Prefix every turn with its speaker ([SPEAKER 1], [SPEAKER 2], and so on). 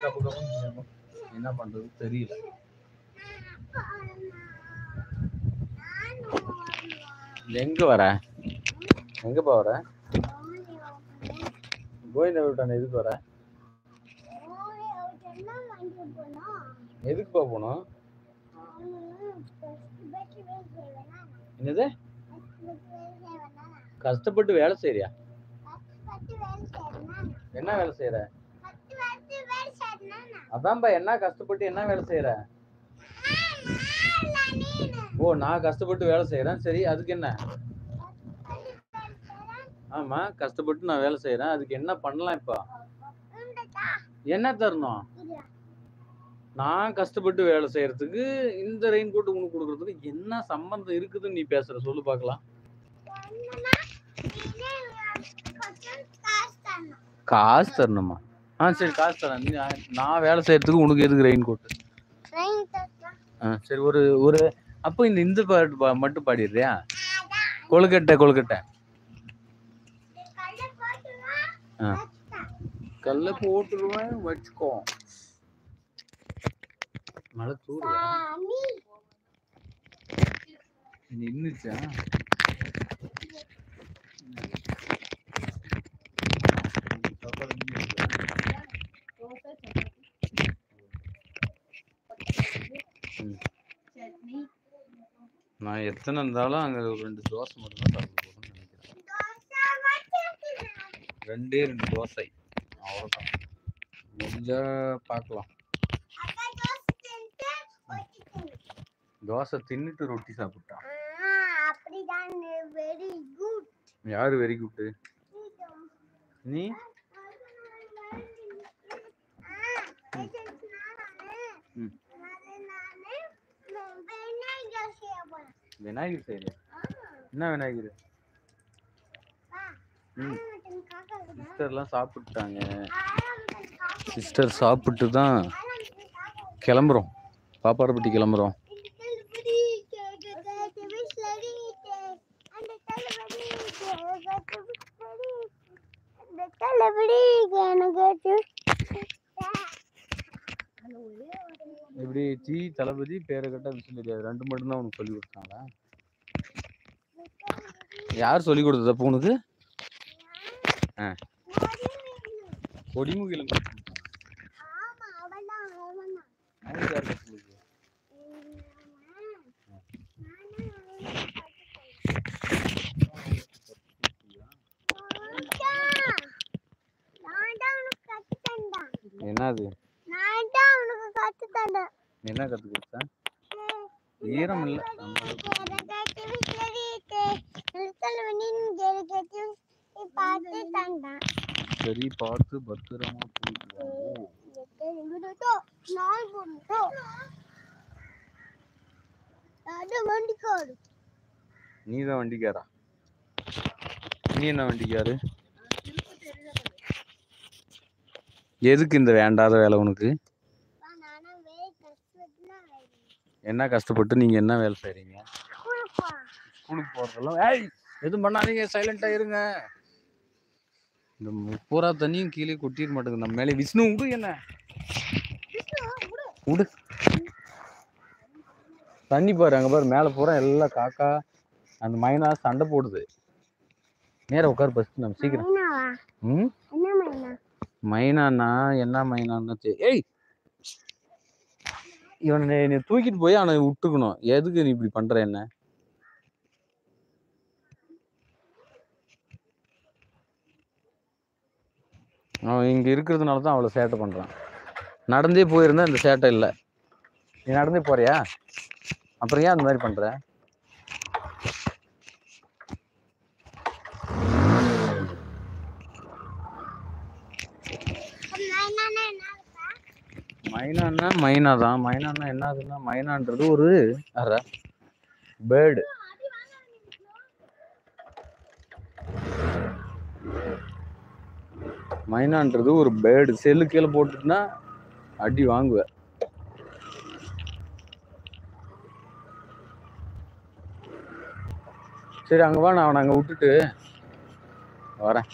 [SPEAKER 1] Cup கப்புன்னு கேட்கும். என்ன பண்றது தெரியல. எங்க வர? எங்கப்பா வர? கோவிந்தா விட்டான எதுக்கு வர? எதுக்குப்பா போனோம்? என்னது? கஷ்டப்பட்டு வேலை செய்யறியா? என்ன வேலை செய்யற? அதான்பா என்ன கஷ்டப்பட்டு என்ன வேலை செய்யற? ஓ, நான் கஷ்டப்பட்டு வேலை செய்யறேன். சரி, அதுக்கு என்ன? ஆமா, கஷ்டப்பட்டு நான் வேலை செய்யறேன். அதுக்கு என்ன பண்ணலாம்? இப்ப என்ன தரணும்? நான் கஷ்டப்பட்டு வேலை செய்யறதுக்கு இந்த ரெயின் கோட் உனக்கு கொடுக்கறதுக்கு என்ன சம்பந்தம் இருக்குதுன்னு நீ பேசுற? சொல்லு பாக்கலாம். காசு தரணுமா? சரி, காசு தரேன். நான் வேலை செய்யறதுக்கு உனக்கு எதுக்கு ரெயின் கோட்? சரி, ஒரு அப்போ இந்த பாட்டு மட்டும் பாடிடுறியா? கொழுக்கட்டை கொழுக்கட்டை. கல்ல போட்டுருவேன் வச்சுக்கோ. மழை தூரு நின்னுச்சா? நான் எத்தனை இருந்தாலும் அங்க 2 தோசை மட்டும் தான் சாப்பிட போறேன்னு நினைக்கிறேன். 2 தோசை அவ்வளவுதான். முடிஞ்சா பார்க்கலாம். தோசை தின்னுட்டு ரொட்டி சாப்பிட்டா. யாரு வெரி குட்? நீ? விநாயகர் செய்யறியா? என்ன விநாயகர்? சிஸ்டர்லாம் சாப்பிட்டாங்க. சிஸ்டர் சாப்பிட்டு தான் கிளம்புறோம். பாப்பாரப்பட்டி கிளம்புறோம். எப்படி ஜி தளபதி பேரை கட்ட தெரியாது. 2 மட்டும் தான் உனக்கு சொல்லி கொடுத்தாங்களா? யார் சொல்லி கொடுத்தது அப்போ உனக்கு? கொடிமுகிலும் என்னது? என்ன கத்து கொடுத்தா? ஈரம் இல்ல. சரி, பார்த்து பத்திரமா போயிட்டு. நீதான் வண்டிக்காரா? நீ என்ன வண்டிக்காரு? எதுக்கு இந்த வேண்டாத வேலை உனக்கு? என்ன கஷ்டப்பட்டு நீங்க என்ன வேலை செய்றீங்க? ஸ்கூலுக்கு போறதெல்லாம் எதுவும் பண்ணாதீங்க, சைலண்டா இருங்க. இந்த பூரா தண்ணியும் கீழே கொட்டிட மாட்டேங்குது நம்ம மேலே. விஷ்ணு விடு, என்ன விடு. தண்ணி பாரு, அங்க பாரு, மேல பூரா எல்லாம் காக்கா அந்த மைனா சண்டை போடுது. நேரா உட்காரு ஃபர்ஸ்ட். நம்ம சீக்கிரம். மைனானா என்ன மைனான்னு? இவனை நீ தூக்கிட்டு போய் அவனை விட்டுக்கணும். எதுக்கு நீ இப்படி பண்ற? என்ன அவன் இங்க இருக்கிறதுனால தான் அவ்வளவு சேட்டை பண்றான். நடந்தே போயிருந்தா இந்த சேட்டை இல்லை. நீ நடந்தே போறியா? அப்புறம் ஏன் அந்த மாதிரி பண்ற? மைனான்னா மைனா தான். மைனான்னா என்னதுன்னா, மைனான்றது ஒரு பேர்டு. மைனான்றது ஒரு பேர்டு. செல்லு கீழே போட்டுட்டுனா அடி வாங்குவ. சரி, அங்க வா, நான் அவனை அங்க விட்டுட்டு வரேன்.